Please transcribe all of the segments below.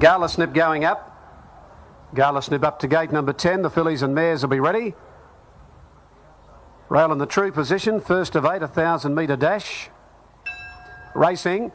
Gala Snip going up. Gala Snip up to gate number 10. The fillies and mares will be ready. Rail in the true position. First of 8, 1,000 metre dash. Racing.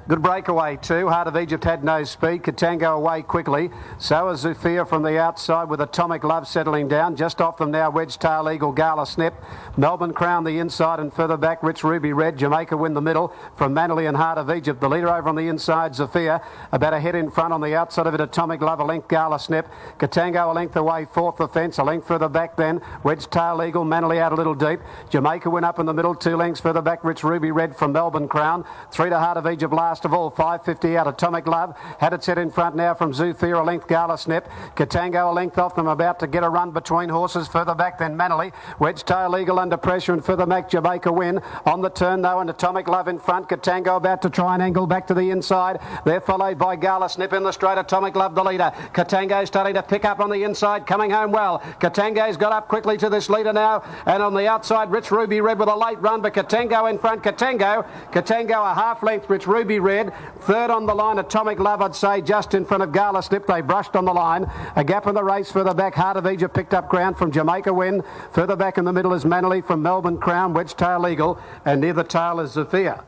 Good breakaway too. Heart of Egypt had no speed. Katango away quickly. So is Zufia from the outside with Atomic Love settling down. Just off them now, Wedge Tail Eagle, Gala Snip. Melbourne Crown the inside and further back, Rich Ruby Red. Jamaica Win the middle from Manly and Heart of Egypt. The leader over on the inside, Zufia. About a head in front on the outside of it, Atomic Love, a length, Gala Snip. Katango a length away, fourth the fence. A length further back then, Wedge Tail Eagle. Manly out a little deep. Jamaica Win up in the middle, 2 lengths further back, Rich Ruby Red from Melbourne Crown. 3 to Heart of Egypt last of all, 5.50 out. Atomic Love had it set in front now from Zufia, a length, Gala Snip. Katango a length off them, about to get a run between horses further back then Manly. Wedge Tail Eagle under pressure and further back Jamaica Win on the turn though, and Atomic Love in front. Katango about to try and angle back to the inside. They're followed by Gala Snip in the straight. Atomic Love the leader. Katango starting to pick up on the inside, coming home well. Katango's got up quickly to this leader now, and on the outside Rich Ruby Red with a late run, but Katango in front. Katango a half length, Rich Ruby Red. Third on the line, Atomic Love, I'd say, just in front of Gala Snip. They brushed on the line. A gap in the race further back. Heart of Egypt picked up ground from Jamaica Win. Further back in the middle is Manly from Melbourne Crown, Wedge Tail Eagle, and near the tail is Zufia.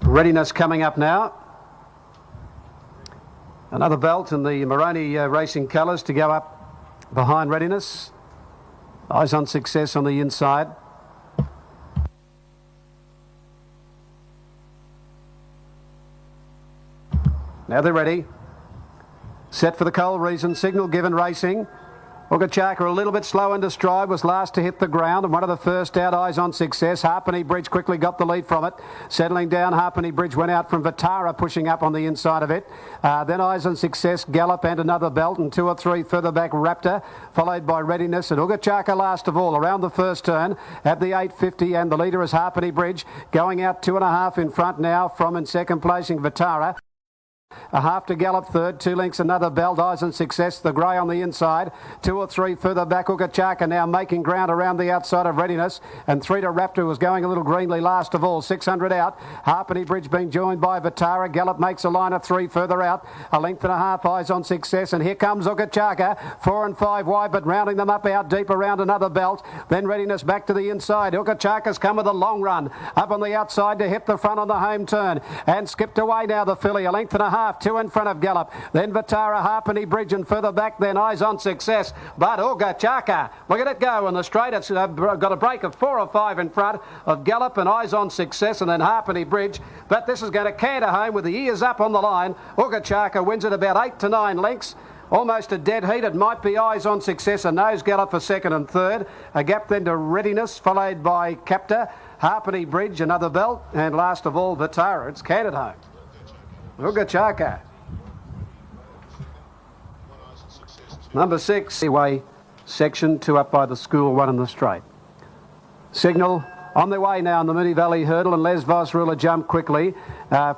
Readiness coming up now. Another belt in the Moonee racing colours to go up behind Readiness. Eyes on Success on the inside. Now they're ready. Set for the Coal Reason. Signal given racing. Chaka a little bit slow into stride, was last to hit the ground and one of the first out. Eyes on Success. Harpenny Bridge quickly got the lead from it. Settling down, Harpenny Bridge went out from Vitara, pushing up on the inside of it. Then Eyes on Success, Gallop and another belt, and 2 or 3 further back Raptor, followed by Readiness, and Chaka last of all around the first turn at the 8.50, and the leader is Harpenny Bridge, going out 2.5 in front now from in second placing Vitara. A half to Gallop third, 2 lengths another belt. Eyes on Success, the grey on the inside. 2 or 3 further back. Chaka now making ground around the outside of Readiness, and 3 to Raptor was going a little greenly last of all. 600 out. Harpenny Bridge being joined by Vitara. Gallop makes a line of 3 further out. A length and a half. Eyes on Success, and here comes Chaka. 4 and 5 wide, but rounding them up out deep around another belt. Then Readiness back to the inside. Chaka's come with a long run up on the outside to hit the front on the home turn, and skipped away now the filly. A length and a half. 2 in front of Gallop, then Vitara, Harpenny Bridge, and further back then Eyes on Success. But Chaka, look at it go in the straight. It's got a break of 4 or 5 in front of Gallop and Eyes on Success, and then Harpenny Bridge. But this is going to canter home with the ears up on the line. Chaka wins it about 8 to 9 lengths. Almost a dead heat. It might be Eyes on Success, a nose Gallop for second and third. A gap then to Readiness, followed by Captor, Harpenny Bridge, another belt, and last of all Vitara. It's cantered home. Chaka. Number 6, way section, 2 up by the school, 1 in the straight. Signal on their way now in the Moonee Valley Hurdle, and Les Voss Ruler jump quickly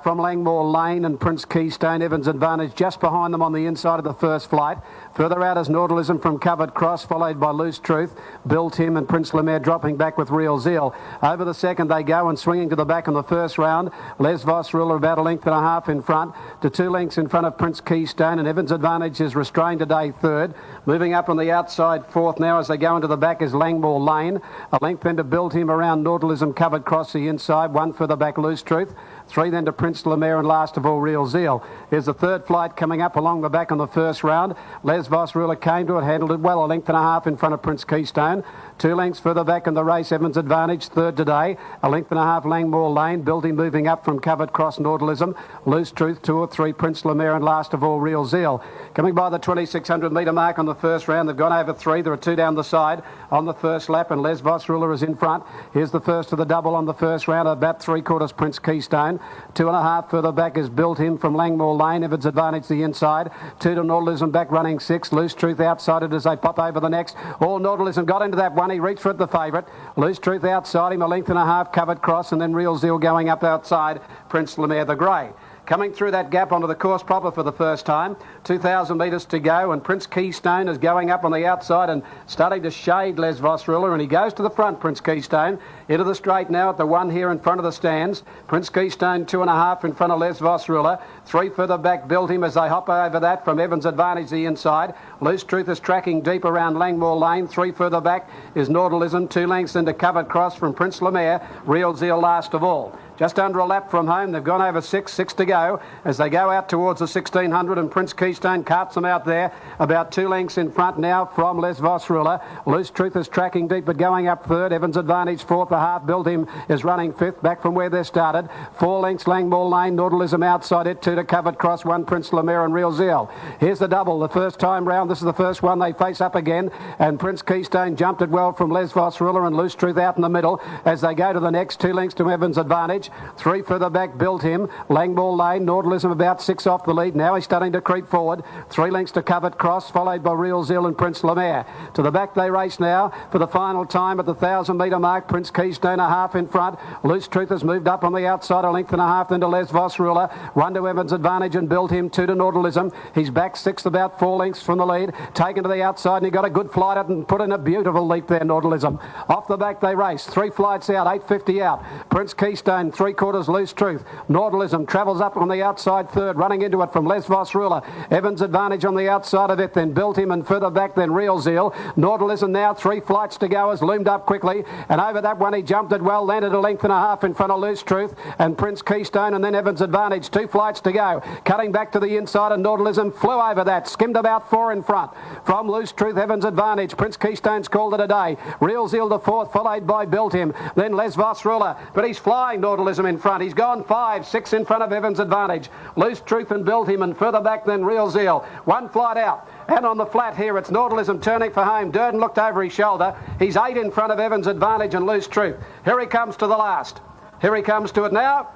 from Langmore Lane and Prince Keystone. Evans Advantage just behind them on the inside of the first flight. Further out is Nautilism from Covered Cross, followed by Loose Truth, Bill Tim and Prince Lemaire dropping back with Real Zeal. Over the second they go, and swinging to the back in the first round, Les Voss Ruler about a length and a half in front to 2 lengths in front of Prince Keystone, and Evans Advantage is restrained today third. Moving up on the outside fourth now as they go into the back is Langmore Lane. A length then to Bill Tim around Nautilism, Covered Cross the inside, 1 further back Loose Truth. 3 then to Prince Lemaire, and last of all Real Zeal. Here's the third flight coming up along the back on the first round. Les Voss Ruler came to it, handled it well, a length and a half in front of Prince Keystone. 2 lengths further back in the race, Evans Advantage, third today. A length and a half Langmore Lane, Building moving up from Covered Cross, Nautilism. Loose Truth, 2 or 3 Prince Lemaire, and last of all Real Zeal. Coming by the 2,600 metre mark on the first round, they've gone over 3. There are 2 down the side on the first lap, and Les Voss Ruler is in front. Here's the first of the double on the first round, about 3/4 Prince Keystone. Keystone. 2.5 further back is Built Him from Langmore Lane. Evans Advantage the inside. 2 to Nautilism back running 6. Loose Truth outside it as they pop over the next. All Nautilism got into that one. He reached for it, the favourite. Loose Truth outside him, a length and a half covered cross, and then Real Zeal going up outside Prince Lemaire the Grey. Coming through that gap onto the course proper for the first time. 2,000 metres to go, and Prince Keystone is going up on the outside and starting to shade Les Vosrula, and he goes to the front, Prince Keystone. Into the straight now at the one here in front of the stands. Prince Keystone 2.5 in front of Les Vosrula. 3 further back Built Him as they hop over that from Evans Advantage the inside. Loose Truth is tracking deep around Langmore Lane. 3 further back is Nautilism. 2 lengths into covered cross from Prince Lemaire. Real Zeal last of all. Just under a lap from home. They've gone over 6 to go as they go out towards the 1600, and Prince Keystone carts them out there about 2 lengths in front now from Les Vosrula. Loose Truth is tracking deep but going up third. Evans Advantage 4th. The half Built Him is running 5th back from where they started. 4 lengths Langmore Lane. Nautilism outside it. 2 to covered cross. 1 Prince Lemaire and Real Zeal. Here's the double. The first time round. This is the first one. They face up again, and Prince Keystone jumped it well from Les Vosrula, and Loose Truth out in the middle as they go to the next. 2 lengths to Evans Advantage. 3 further back Built Him. Langmore Lane. Nautilism about 6 off the lead. Now he's starting to creep forward. 3 lengths to covered cross, followed by Real Zeal and Prince Lemaire. To the back they race now for the final time at the 1,000 metre mark. Prince Keystone a half in front. Loose Truth has moved up on the outside, a length and a half into Les Vosrula. 1 to Evans Advantage and Built Him. 2 to Nautilism. He's back 6th, about 4 lengths from the lead. Taken to the outside, and he got a good flight at it and put in a beautiful leap there, Nautilism. Off the back they race. 3 flights out, 8.50 out. Prince Keystone 3/4 Loose Truth. Nautilism travels up on the outside third, running into it from Les Vosrula. Evans Advantage on the outside of it, then Built Him, and further back then Real Zeal. Nautilism now 3 flights to go, has loomed up quickly, and over that one he jumped it well, landed a length and a half in front of Loose Truth and Prince Keystone, and then Evans Advantage. 2 flights to go, cutting back to the inside, and Nautilism flew over that, skimmed about 4 in front from Loose Truth. Evans Advantage. Prince Keystone's called it a day. Real Zeal to 4th, followed by Built Him, then Les Vosrula, but he's flying Nautilism in front. He's gone 5, 6 in front of Evans Advantage. Loose Truth and Built Him, and further back then Real Zeal. 1 flight out, and on the flat here it's Nautilism turning for home. Durden looked over his shoulder. He's 8 in front of Evans Advantage and Loose Truth. Here he comes to the last. Here he comes to it now.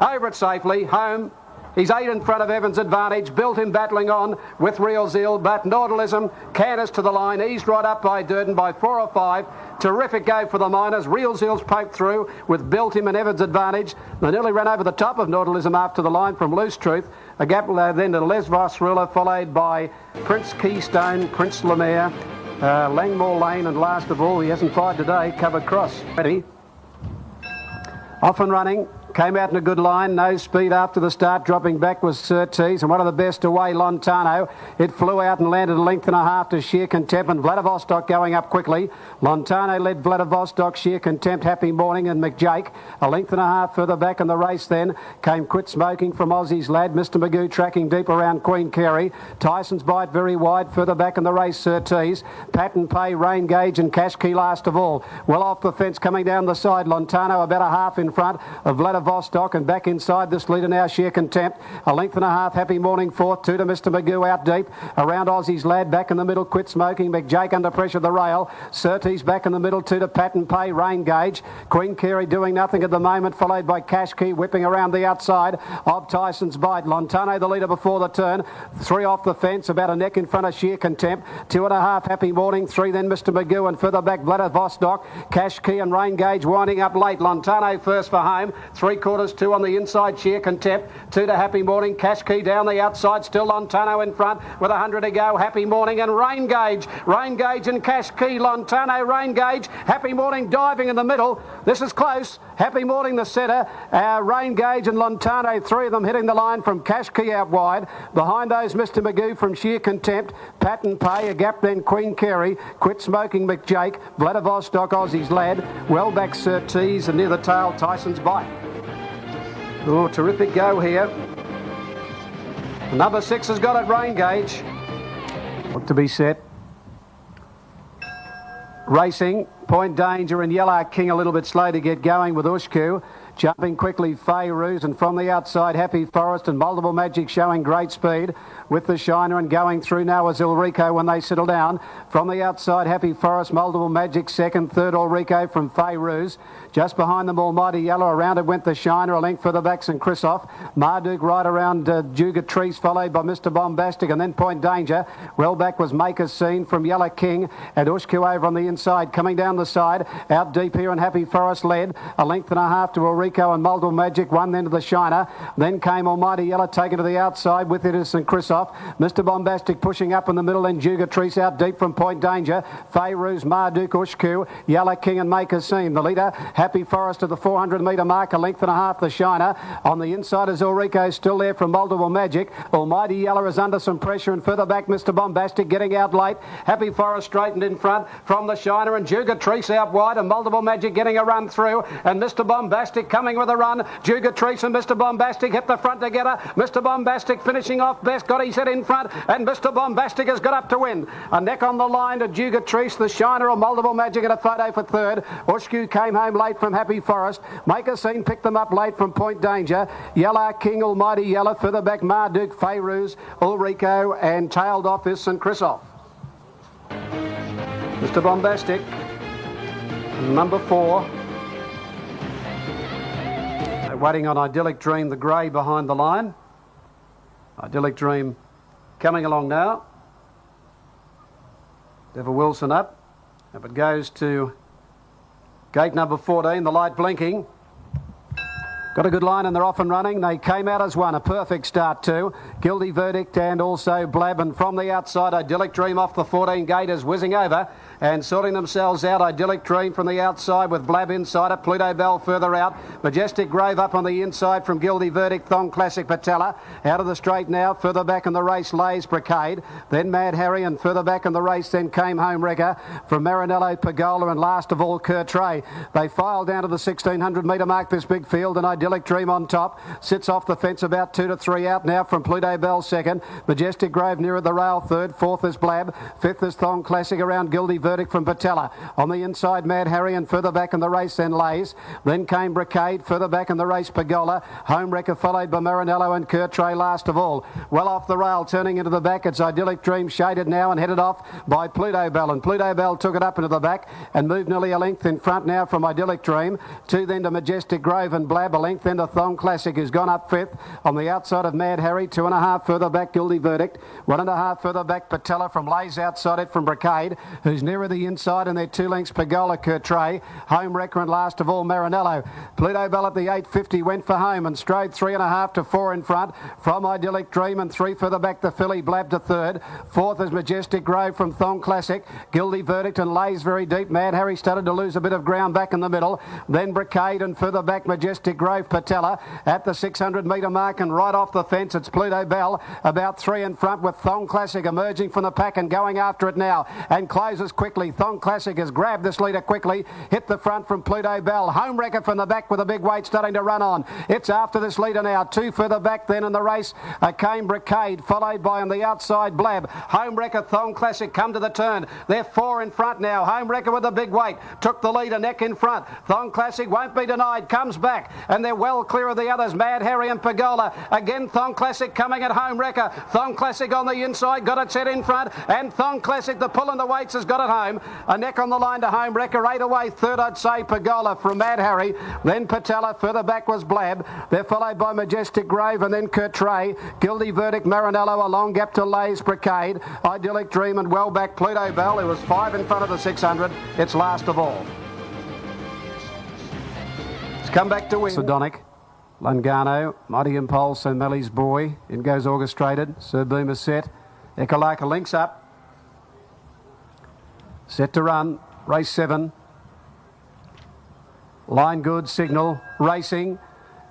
Over it safely, home. He's 8 in front of Evans Advantage. Built Him battling on with Real Zeal, but Nautilism canters to the line, eased right up by Durden by 4 or 5. Terrific go for the miners. Real Zeal's poked through with Built Him and Evans Advantage. They nearly ran over the top of Nautilism after the line from Loose Truth. A gap then to Les Vosrula, followed by Prince Keystone, Prince Lemaire, Langmore Lane, and last of all, he hasn't fired today, Covered Cross. Ready? Off and running. Came out in a good line, no speed after the start, dropping back was Surtees, and one of the best away, Lontano. It flew out and landed a length and a half to Sheer Contempt, and Vladivostok going up quickly. Lontano led Vladivostok, Sheer Contempt, Happy Morning, and McJake. A length and a half further back in the race then came Quit Smoking from Aussie's Lad. Mr Magoo tracking deep around Queen Carey. Tyson's Bite very wide, further back in the race, Surtees. Pat and Pay, Rain Gauge, and Cash Key last of all. Well off the fence coming down the side, Lontano about a half in front of Vladivostok. And back inside this leader now, Sheer Contempt. A length and a half, Happy Morning 4th, 2 to Mr Magoo out deep. Around Aussie's Lad, back in the middle, Quit Smoking. McJake under pressure, the rail. Surtees back in the middle, 2 to Pat and Pay, Rain Gauge. Queen Carey doing nothing at the moment, followed by Cash Key whipping around the outside of Tyson's Bite. Lontano the leader before the turn. 3 off the fence, about a neck in front of Sheer Contempt. 2.5, Happy Morning, 3 then Mr Magoo, and further back Vladivostok. Cash Key and Rain Gauge winding up late. Lontano first for home, 3/4, 2 on the inside, Sheer Contempt. 2 to Happy Morning. Cash Key down the outside, still Lontano in front with 100 to go. Happy Morning and Rain Gauge. Rain Gauge and Cash Key. Lontano, Rain Gauge. Happy Morning diving in the middle. This is close. Happy Morning the centre. Rain Gauge and Lontano, 3 of them hitting the line from Cash Key out wide. Behind those, Mr Magoo from Sheer Contempt. Pat and Pay, a gap then Queen Carey. Quit Smoking, McJake. Vladivostok, Aussie's Lad. Well back Surtees, and near the tail, Tyson's Bite. Oh, terrific go here. Number 6 has got it, Rain Gauge. Look to be set. Racing, Point Danger and Yellow King a little bit slow to get going with Ushku. Jumping quickly, Fayrouz, and from the outside, Happy Forest and Multiple Magic showing great speed with the Shiner, and going through now is Ulrico when they settle down. From the outside, Happy Forest, Multiple Magic second, third Ulrico from Fayrouz. Just behind them, Almighty Yellow. Around it went the Shiner, a length further back, St. Christoph. Marduk right around Jugatrice, followed by Mr. Bombastic, and then Point Danger. Well back was Maker's Scene from Yellow King, and Ushku over on the inside. Coming down the side, out deep here, and Happy Forest led. A length and a half to Ulrico and Multiple Magic, one then to the Shiner. Then came Almighty Yellow, taken to the outside. With it is St. Christoph. Mr. Bombastic pushing up in the middle, and Jugatrice out deep from Point Danger. Fayrouz, Marduk, Ushku, Yellow King and Maker's Scene. The leader, Happy Forest, at the 400 metre mark, a length and a half the Shiner. On the inside is Ulrico, still there from Multiple Magic. Almighty Yellow is under some pressure, and further back Mr. Bombastic getting out late. Happy Forest straightened in front from the Shiner, and Jugatrice out wide, and Multiple Magic getting a run through, and Mr. Bombastic coming with a run. Jugatrice and Mr. Bombastic hit the front together. Mr. Bombastic finishing off best, got his head in front, and Mr. Bombastic has got up to win. A neck on the line to Jugatrice, the Shiner, or Multiple Magic, and a photo for third. Ushku came home late from Happy Forest. Make a Scene picked them up late from Point Danger. Yellow King, Almighty Yellow, further back Marduk, Fayrouz, Ulrico, and tailed off is St. Christoph. Mr. Bombastic, number 4. They're waiting on Idyllic Dream, the grey behind the line. Idyllic Dream coming along now. Devil Wilson up. If it goes to gate number 14, the light blinking. Got a good line and they're off and running. They came out as one. A perfect start too. Guilty Verdict and also Blab. And from the outside, Idyllic Dream off the 14 gate is whizzing over and sorting themselves out. Idyllic Dream from the outside with Blab inside it. Pluto Bell further out. Majestic Grove up on the inside from Guilty Verdict. Thong Classic Patella. Out of the straight now. Further back in the race, Lay's Brigade. Then Mad Harry, and further back in the race then came Home Wrecker from Marinello, Pagola, and last of all Kurtray. They filed down to the 1600 metre mark, this big field, and Idyllic Dream on top. Sits off the fence about 2 to 3 out now from Pluto Bell second. Majestic Grove nearer the rail third. Fourth is Blab. Fifth is Thong Classic around Guilty Verdict from Patella. On the inside, Mad Harry, and further back in the race then Lays. Then came Brigade. Further back in the race, Pagola. Home Wrecker followed by Marinello and Kurtray last of all. Well off the rail, turning into the back. It's Idyllic Dream shaded now and headed off by Pluto Bell. And Pluto Bell took it up into the back and moved nearly a length in front now from Idyllic Dream. 2 then to Majestic Grove and Blab, a length then to Thong Classic, who's gone up 5th. On the outside of Mad Harry, 2.5 further back Guilty Verdict. 1.5 further back Patella from Lays outside it from Brigade, who's nearer the inside, and they're 2 lengths Pagola, Kurtray, Home Wrecker, and last of all Marinello. Pluto Bell at the 8.50 went for home and strode 3.5 to 4 in front from Idyllic Dream, and 3 further back the filly Blab to third. Fourth is Majestic Grove from Thong Classic. Guilty Verdict and Lays very deep. Mad Harry started to lose a bit of ground back in the middle. Then Brigade, and further back Majestic Grove, Patella at the 600 metre mark, and right off the fence it's Pluto Bell about 3 in front with Thong Classic emerging from the pack and going after it now and closes quickly. Thong Classic has grabbed this leader quickly, hit the front from Pluto Bell. Home Wrecker from the back with a big weight starting to run on. It's after this leader now. 2 further back then in the race came Brigade, followed by on the outside Blab. Home Wrecker, Thong Classic come to the turn. They're 4 in front now. Home Wrecker with a big weight took the leader, neck in front. Thong Classic won't be denied, comes back, and they're well clear of the others. Mad Harry and Pagola. Again Thong Classic coming at Home Wrecker. Thong Classic on the inside, got it set in front, and Thong Classic, the pull and the weights, has got it home. A neck on the line to Home Wrecker. 8 away, third I'd say Pagola from Mad Harry. Then Patella, further back was Blab. They're followed by Majestic Grove and then Kurtray. Guilty Verdict, Marinello, a long gap to Lay's Brigade. Idyllic Dream and well back Pluto Bell, who was 5 in front of the 600. It's last of all. It's come back to win. Sardonic. Lungano, Mighty Impulse and Melly's Boy. In goes Orchestrated. Sir Boomer set. Ekalaka links up. Set to run. Race 7. Line good. Signal. Racing.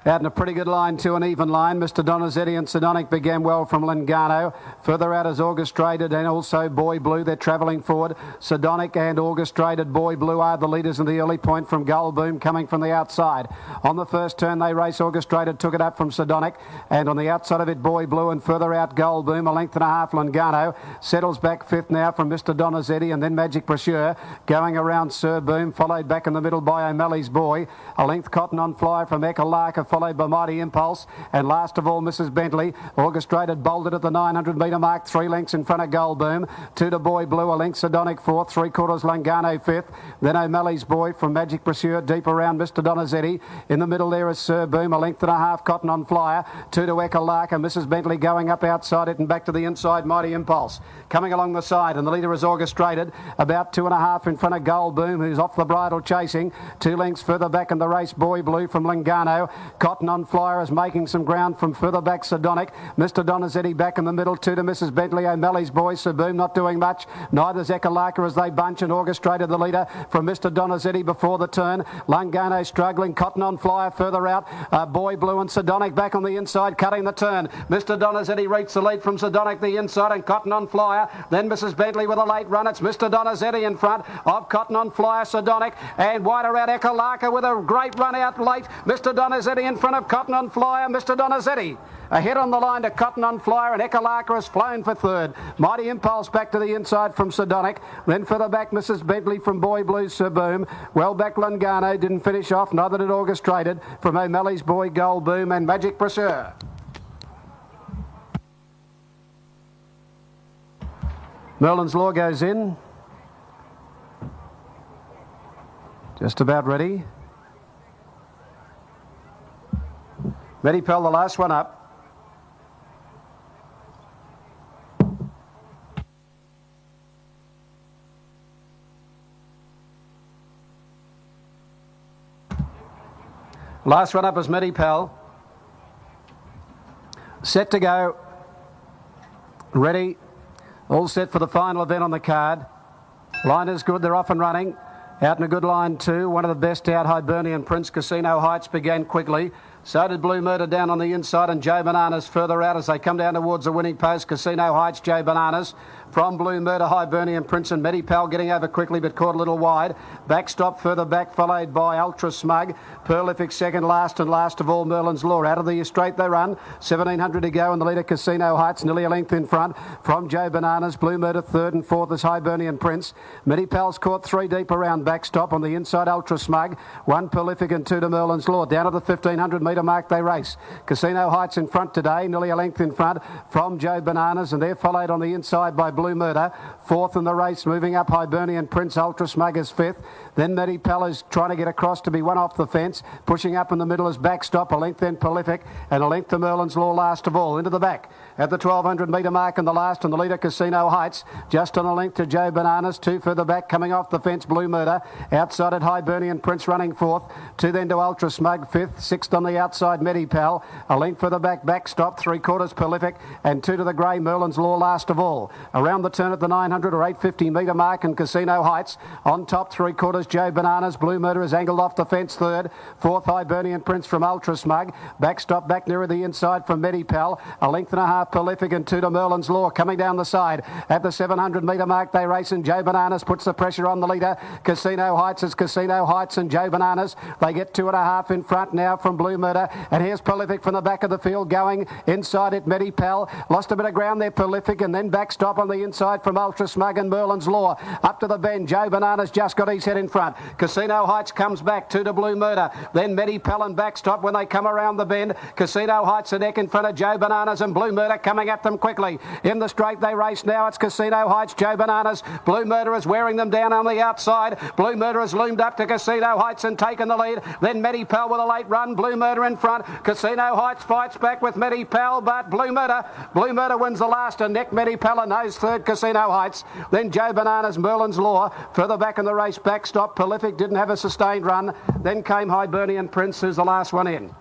Out in a pretty good line to an even line. Mr. Donizetti and Sidonic began well from Lingano. Further out is Orchestrated and also Boy Blue. They're travelling forward. Sidonic and Orchestrated Boy Blue are the leaders in the early point from Gull Boom coming from the outside. On the first turn they race. Orchestrated took it up from Sidonic, and on the outside of it Boy Blue, and further out Gull Boom. A length and a half Lingano settles back fifth now from Mr. Donizetti, and then Magic Brochure going around Sir Boom, followed back in the middle by O'Malley's Boy. A length Cotton on Flyer from Ekalaka, followed by Mighty Impulse, and last of all Mrs. Bentley. Orchestrated bolted at the 900 metre mark, 3 lengths in front of Gull Boom. 2 to Boy Blue, a length Sidonic fourth, 3/4 Lungano fifth, then O'Malley's Boy from Magic Brochure deep around Mr. Donizetti. In the middle there is Sir Boom, a length and a half Cotton on Flyer, 2 to Ekalaka. Mrs. Bentley going up outside it and back to the inside Mighty Impulse. Coming along the side, and the leader is Orchestrated, about 2.5 in front of Gull Boom, who's off the bridle chasing. 2 lengths further back in the race Boy Blue from Lungano. Cotton on Flyer is making some ground from further back Sidonic. Mr. Donizetti back in the middle, 2 to Mrs. Bentley. O'Malley's Boy, Sir Boom not doing much. Neither's Ekalaka as they bunch, and Orchestrated the leader from Mr. Donizetti before the turn. Lungano struggling. Cotton on Flyer further out. Boy Blue and Sidonic back on the inside cutting the turn. Mr. Donizetti reached the lead from Sidonic the inside, and Cotton on Flyer. Then Mrs. Bentley with a late run. It's Mr. Donizetti in front of Cotton on Flyer, Sidonic, and wider out Ekalaka with a great run out late. Mr. Donizetti in front of Cotton on Flyer. Mr. Donizetti ahead on the line to Cotton on Flyer, and Ekalaka has flown for third. Mighty Impulse back to the inside from Sidonic. Then further back Mrs. Bentley from Boy Blue, Sir Boom. Well back Lungano didn't finish off, neither did Orchestrated from O'Malley's Boy, Gull Boom and Magic Brochure. Merlin's Law goes in. Just about ready. Medipel, the last one up. Last one up is Medipel. Set to go. Ready. All set for the final event on the card. Line is good. They're off and running. Out in a good line too. One of the best out, Hibernian Prince. Casino Heights began quickly. So did Blue Murder down on the inside, and Joe Bananas further out as they come down towards the winning post. Casino Heights, Joe Bananas. From Blue Murder, Hibernian Prince and Medipal getting over quickly but caught a little wide. Backstop further back, followed by Ultra Smug. Prolific second last, and last of all Merlin's Law. Out of the straight they run. 1700 to go, and the leader Casino Heights nearly a length in front from Joe Bananas. Blue Murder third, and fourth is Hibernian Prince. Medipal's caught 3 deep around backstop. On the inside Ultra Smug. 1 Prolific and 2 to Merlin's Law. Down to the 1500 metre mark they race. Casino Heights in front today, nearly a length in front from Joe Bananas, and they're followed on the inside by Blue Murder. Fourth in the race, moving up Hibernian Prince. Ultra Smug is fifth. Then Medipal is trying to get across to be one off the fence. Pushing up in the middle is Backstop, a length then Prolific, and a length to Merlin's Law last of all. Into the back at the 1200 metre mark in the last, and the leader Casino Heights just on a length to Joe Bananas. 2 further back coming off the fence Blue Murder. Outside at Hibernian Prince running fourth. 2 then to Ultra Smug fifth. 6th on the outside Medipal. A length further back Backstop. 3/4 Prolific, and 2 to the grey Merlin's Law last of all. Around the turn at the 900 or 850 metre mark in Casino Heights. On top 3/4 Joe Bananas. Blue Murder is angled off the fence third. Fourth Hibernian Prince from Ultra Smug. Backstop back nearer the inside from Medipal. A length and a half Prolific, and 2 to Merlin's Law. Coming down the side at the 700 metre mark they race, and Joe Bananas puts the pressure on the leader. Casino Heights is Casino Heights and Joe Bananas. They get 2.5 in front now from Blue Murder, and here's Prolific from the back of the field going inside it. Medipal lost a bit of ground there, Prolific, and then Backstop on the inside from Ultra Smug and Merlin's Law. Up to the bend, Joe Bananas just got his head in front. Casino Heights comes back, 2 to Blue Murder. Then Medipal and Backstop when they come around the bend. Casino Heights a neck in front of Joe Bananas, and Blue Murder coming at them quickly. In the straight they race now. It's Casino Heights, Joe Bananas. Blue Murder is wearing them down on the outside. Blue Murder has loomed up to Casino Heights and taken the lead. Then Medipal with a late run. Blue Murder in front. Casino Heights fights back with Medipal, but Blue Murder wins the last, and neck Medipal and nose third Casino Heights. Then Joe Bananas, Merlin's Law. Further back in the race, Backstop. Prolific didn't have a sustained run. Then came Hibernian Prince, who's the last one in.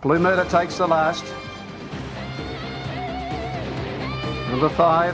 Blue Murder takes the last. Number 5.